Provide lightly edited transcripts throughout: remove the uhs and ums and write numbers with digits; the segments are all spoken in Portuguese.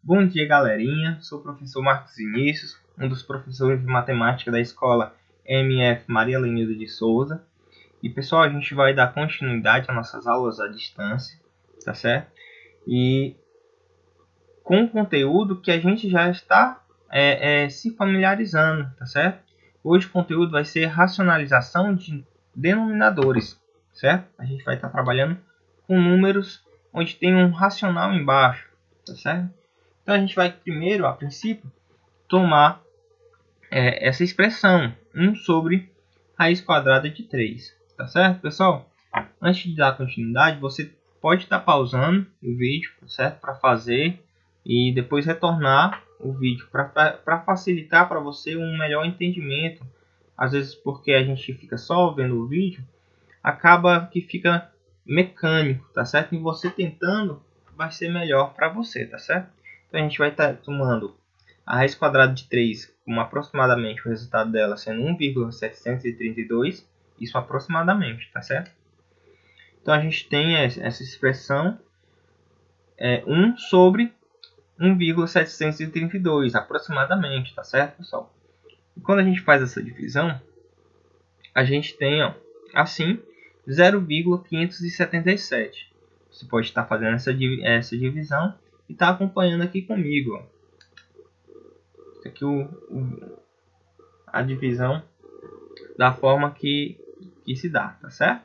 Bom dia, galerinha. Sou o professor Marcos Vinícius, um dos professores de matemática da escola MF Maria Lenilda de Souza. E pessoal, a gente vai dar continuidade às nossas aulas à distância, tá certo? E com o conteúdo que a gente já está se familiarizando, tá certo? Hoje o conteúdo vai ser racionalização de denominadores, certo? A gente vai estar trabalhando com números onde tem um racional embaixo, tá certo? Então a gente vai primeiro, a princípio, tomar essa expressão 1 sobre raiz quadrada de 3. Tá certo, pessoal? Antes de dar continuidade, você pode estar pausando o vídeo, certo? Para fazer e depois retornar o vídeo para facilitar para você um melhor entendimento. Às vezes porque a gente fica só vendo o vídeo, acaba que fica mecânico, tá certo? E você tentando vai ser melhor para você, tá certo? Então a gente vai estar tomando a raiz quadrada de 3 como aproximadamente o resultado dela sendo 1,732, isso aproximadamente, tá certo? Então a gente tem essa expressão 1 sobre 1,732 aproximadamente, tá certo, pessoal? E quando a gente faz essa divisão, a gente tem assim 0,577. Você pode estar fazendo essa divisão e estar acompanhando aqui comigo. Aqui a divisão da forma que se dá, tá certo?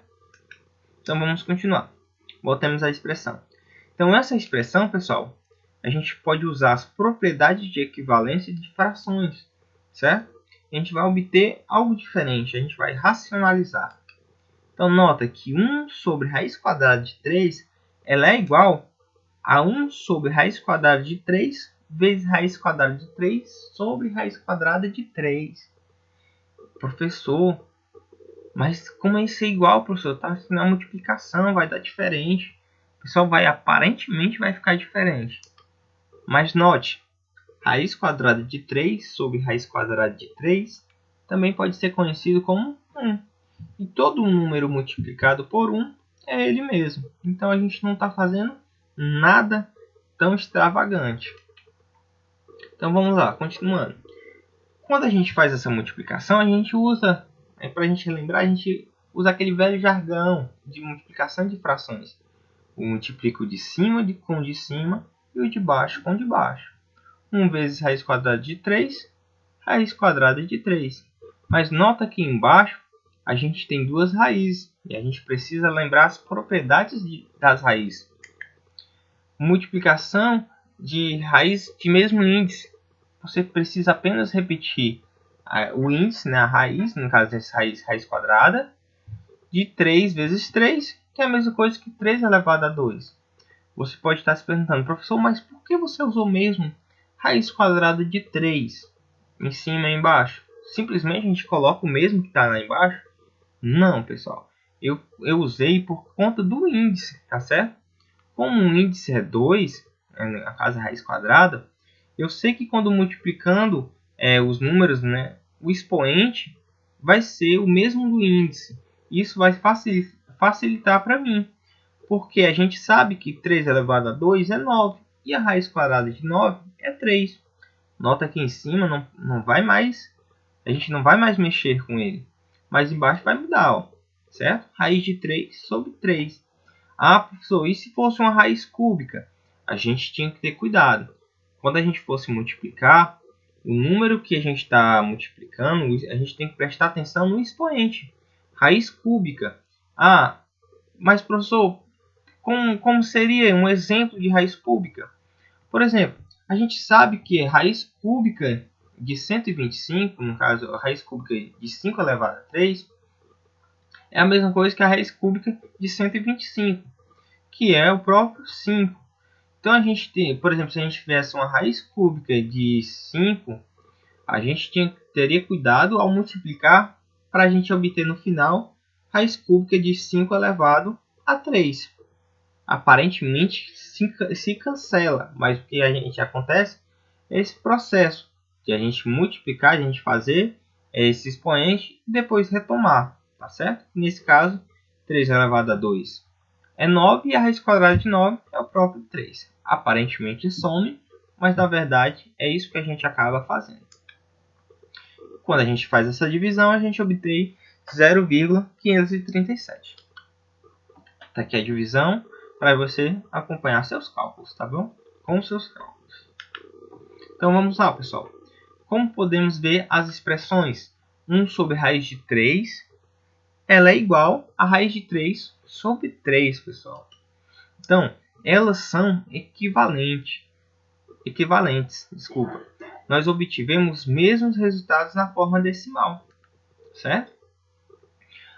Então vamos continuar. Voltemos à expressão. Então essa expressão, pessoal, a gente pode usar as propriedades de equivalência de frações, certo? A gente vai obter algo diferente, a gente vai racionalizar. Então nota que 1 sobre raiz quadrada de 3 ela é igual a 1 sobre raiz quadrada de 3 vezes raiz quadrada de 3 sobre raiz quadrada de 3. Professor, mas como é isso é igual, professor? Tá assim, na multiplicação vai dar diferente. O pessoal aparentemente vai ficar diferente. Mas note, raiz quadrada de 3 sobre raiz quadrada de 3 também pode ser conhecido como 1. E todo número multiplicado por 1 é ele mesmo. Então a gente não está fazendo nada tão extravagante. Então vamos lá, continuando. Quando a gente faz essa multiplicação, a gente usa, para a gente lembrar, a gente usa aquele velho jargão de multiplicação de frações. Eu multiplico o de cima com o de cima e o de baixo com o de baixo. 1 vezes raiz quadrada de 3, raiz quadrada de 3. Mas nota que embaixo a gente tem duas raízes e a gente precisa lembrar as propriedades das raízes. Multiplicação de raiz de mesmo índice. Você precisa apenas repetir o índice, né, a raiz, no caso dessa raiz quadrada, de 3 vezes 3, que é a mesma coisa que 3 elevado a 2. Você pode estar se perguntando, professor, mas por que você usou mesmo raiz quadrada de 3 em cima e embaixo? Simplesmente a gente coloca o mesmo que está lá embaixo? Não, pessoal. Eu usei por conta do índice, tá certo? Como o índice é 2, a casa raiz quadrada, eu sei que quando multiplicando os números, né, o expoente vai ser o mesmo do índice. Isso vai facilitar para mim, porque a gente sabe que 3 elevado a 2 é 9 e a raiz quadrada de 9 é 3. Nota que em cima não vai mais, a gente não vai mais mexer com ele, mas embaixo vai mudar, certo? Raiz de 3 sobre 3. Ah, professor, e se fosse uma raiz cúbica? A gente tinha que ter cuidado. Quando a gente fosse multiplicar, o número que a gente está multiplicando, a gente tem que prestar atenção no expoente. Raiz cúbica. Ah, mas professor, como seria um exemplo de raiz cúbica? Por exemplo, a gente sabe que a raiz cúbica de 125, no caso a raiz cúbica de 5 elevado a 3, é a mesma coisa que a raiz cúbica de 125, que é o próprio 5. Então a gente tem, por exemplo, se a gente tivesse uma raiz cúbica de 5, a gente teria cuidado ao multiplicar para a gente obter no final raiz cúbica de 5 elevado a 3. Aparentemente se cancela, mas o que a gente acontece é esse processo de a gente multiplicar, a gente fazer esse expoente e depois retomar, tá certo? Nesse caso, 3 elevado a 2 é 9 e a raiz quadrada de 9 é o próprio 3. Aparentemente some, mas na verdade é isso que a gente acaba fazendo. Quando a gente faz essa divisão, a gente obtém 0,537. Tá aqui a divisão para você acompanhar seus cálculos, tá bom? Com seus cálculos. Então vamos lá, pessoal. Como podemos ver as expressões 1 sobre raiz de 3, ela é igual a raiz de 3 sobre 3, pessoal. Então, elas são equivalentes. Desculpa. Nós obtivemos os mesmos resultados na forma decimal, certo?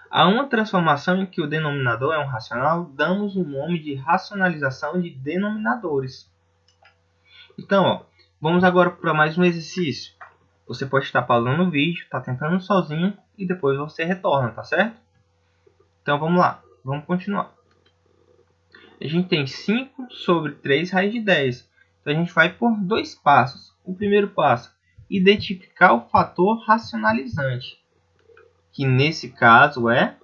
A uma transformação em que o denominador é um racional, damos o nome de racionalização de denominadores. Então, ó, vamos agora para mais um exercício. Você pode estar pausando o vídeo, está tentando sozinho e depois você retorna, tá certo? Então vamos lá, vamos continuar. A gente tem 5 sobre 3 raiz de 10. Então a gente vai por dois passos. O primeiro passo, identificar o fator racionalizante, que nesse caso é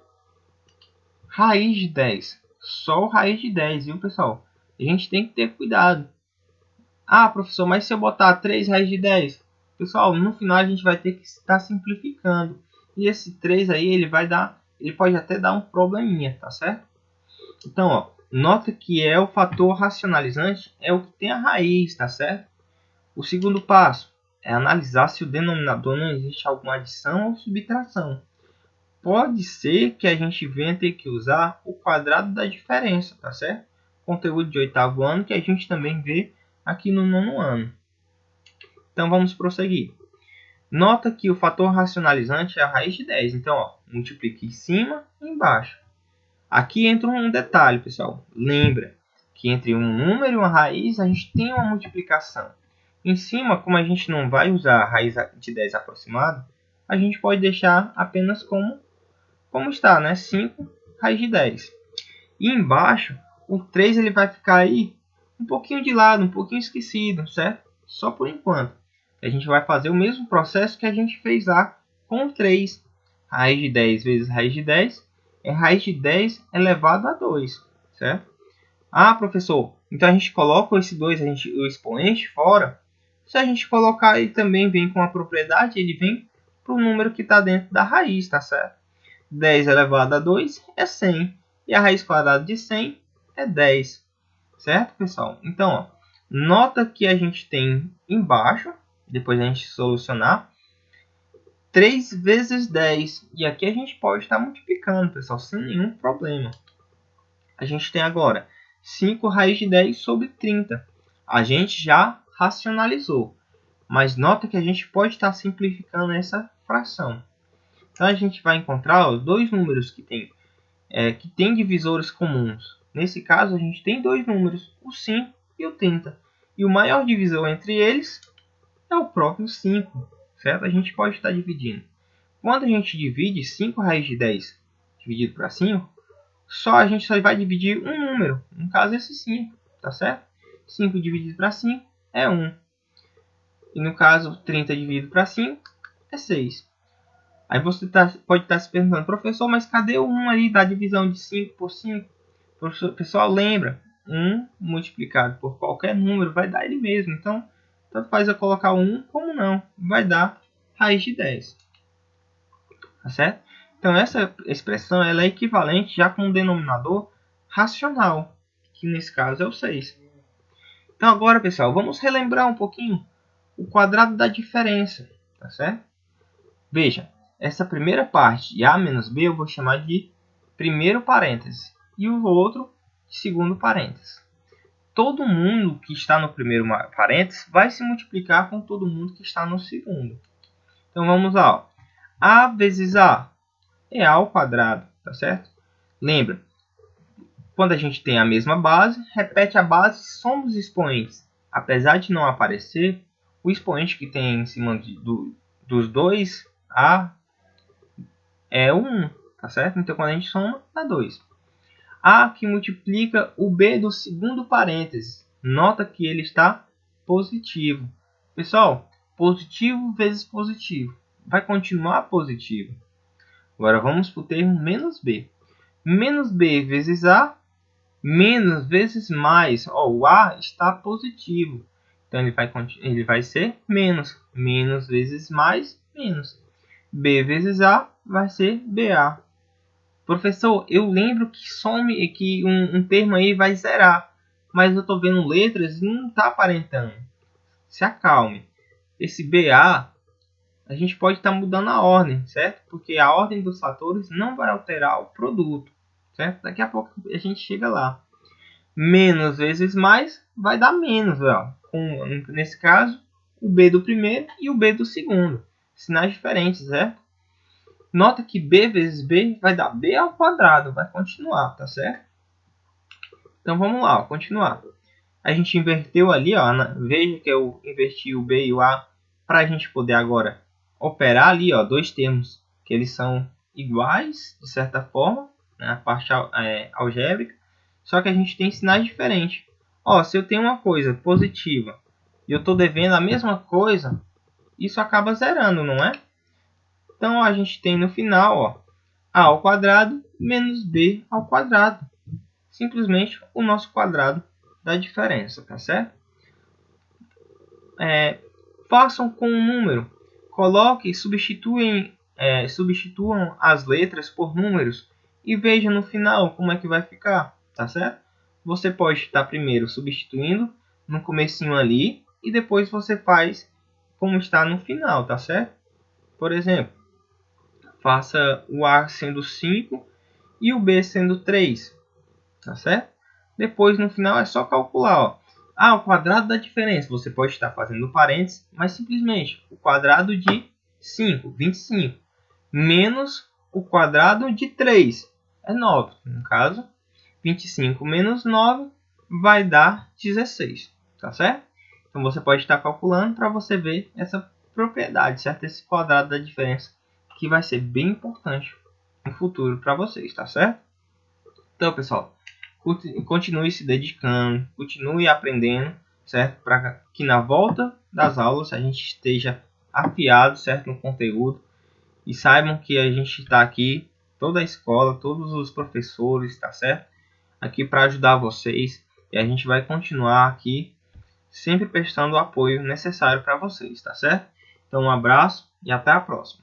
raiz de 10. Só raiz de 10, viu, pessoal? A gente tem que ter cuidado. Ah, professor, mas se eu botar 3 raiz de 10? Pessoal, no final a gente vai ter que estar simplificando. E esse 3 aí, ele pode até dar um probleminha, tá certo? Então, ó, nota que o fator racionalizante é o que tem a raiz, tá certo? O segundo passo é analisar se o denominador não existe alguma adição ou subtração. Pode ser que a gente venha ter que usar o quadrado da diferença, tá certo? Conteúdo de 8º ano que a gente também vê aqui no 9º ano. Então vamos prosseguir. Nota que o fator racionalizante é a raiz de 10. Então, ó, multiplique em cima e embaixo. Aqui entra um detalhe, pessoal. Lembra que entre um número e uma raiz a gente tem uma multiplicação. Em cima, como a gente não vai usar a raiz de 10 aproximada, a gente pode deixar apenas como está, né? 5 raiz de 10. E embaixo, o 3 ele vai ficar aí um pouquinho de lado, um pouquinho esquecido, certo? Só por enquanto. A gente vai fazer o mesmo processo que a gente fez lá com o 3. Raiz de 10 vezes raiz de 10 é raiz de 10 elevado a 2, certo? Ah, professor, então a gente coloca esse 2, o expoente fora. Se a gente colocar, ele também vem com a propriedade, ele vem para o número que está dentro da raiz, tá certo? 10 elevado a 2 é 100. E a raiz quadrada de 100 é 10. Certo, pessoal? Então, ó, nota que a gente tem embaixo, depois a gente solucionar, 3 vezes 10. E aqui a gente pode estar multiplicando, pessoal, sem nenhum problema. A gente tem agora 5 raiz de 10 sobre 30. A gente já racionalizou. Mas nota que a gente pode estar simplificando essa fração. Então a gente vai encontrar os dois números que tem divisores comuns. Nesse caso, a gente tem dois números, o 5 e o 30. E o maior divisor entre eles é o próprio 5, certo? A gente pode estar dividindo. Quando a gente divide 5 raiz de 10 dividido para 5, a gente só vai dividir um número, no caso esse 5, tá certo? 5 dividido para 5 é 1. E no caso, 30 dividido para 5 é 6. Aí você pode estar se perguntando, professor, mas cadê o 1 ali da divisão de 5 por 5? Pessoal, lembra, 1 multiplicado por qualquer número vai dar ele mesmo. Então, tanto faz eu colocar 1 como não, vai dar raiz de 10. Tá certo? Então, essa expressão ela é equivalente já com um denominador racional, que nesse caso é o 6. Então, agora, pessoal, vamos relembrar um pouquinho o quadrado da diferença, tá certo? Veja, essa primeira parte de A menos B eu vou chamar de primeiro parêntese e o outro de segundo parêntese. Todo mundo que está no primeiro parêntese vai se multiplicar com todo mundo que está no segundo. Então vamos lá. Ó. A vezes A é A ao quadrado, tá certo? Lembra, quando a gente tem a mesma base, repete a base, soma os expoentes. Apesar de não aparecer, o expoente que tem em cima dos dois A é o 1, tá certo? Então, quando a gente soma, dá 2. A que multiplica o B do segundo parêntese. Nota que ele está positivo. Pessoal, positivo vezes positivo. Vai continuar positivo. Agora, vamos para o termo menos B. Menos B vezes A, menos vezes mais. Ó, o A está positivo. Então ele vai ser menos. Menos vezes mais, menos. B vezes A vai ser BA. Professor, eu lembro que um termo aí vai zerar. Mas eu estou vendo letras e não está aparentando. Se acalme. Esse BA, a gente pode estar mudando a ordem, certo? Porque a ordem dos fatores não vai alterar o produto, certo? Daqui a pouco a gente chega lá. Menos vezes mais vai dar menos, ó. Nesse caso, o B do primeiro e o B do segundo. Sinais diferentes, certo? Nota que B vezes B vai dar B ao quadrado, vai continuar, tá certo? Então vamos lá, ó, continuar. A gente inverteu ali, ó, veja que eu inverti o B e o A para a gente poder agora operar ali, ó, dois termos que eles são iguais, de certa forma, né, a parte algébrica, só que a gente tem sinais diferentes. Ó, se eu tenho uma coisa positiva e eu estou devendo a mesma coisa, isso acaba zerando, não é? Então a gente tem no final, ó, A ao quadrado menos B ao quadrado. Simplesmente o nosso quadrado da diferença, tá certo? Façam com um número. Coloque e substituam as letras por números e veja no final como é que vai ficar, tá certo? Você pode estar primeiro substituindo no comecinho ali e depois você faz como está no final, tá certo? Por exemplo, faça o A sendo 5 e o B sendo 3, tá certo? Depois no final é só calcular, ó. O quadrado da diferença. Você pode estar fazendo parênteses, mas simplesmente o quadrado de 5, 25, menos o quadrado de 3, é 9. No caso, 25 menos 9 vai dar 16, tá certo? Então você pode estar calculando para você ver essa propriedade, certo? Esse quadrado da diferença, que vai ser bem importante no futuro para vocês, tá certo? Então, pessoal, continue se dedicando, continue aprendendo, certo? Para que na volta das aulas a gente esteja afiado, certo, no conteúdo, e saibam que a gente está aqui, toda a escola, todos os professores, tá certo? Aqui para ajudar vocês, e a gente vai continuar aqui sempre prestando o apoio necessário para vocês, tá certo? Então um abraço e até a próxima.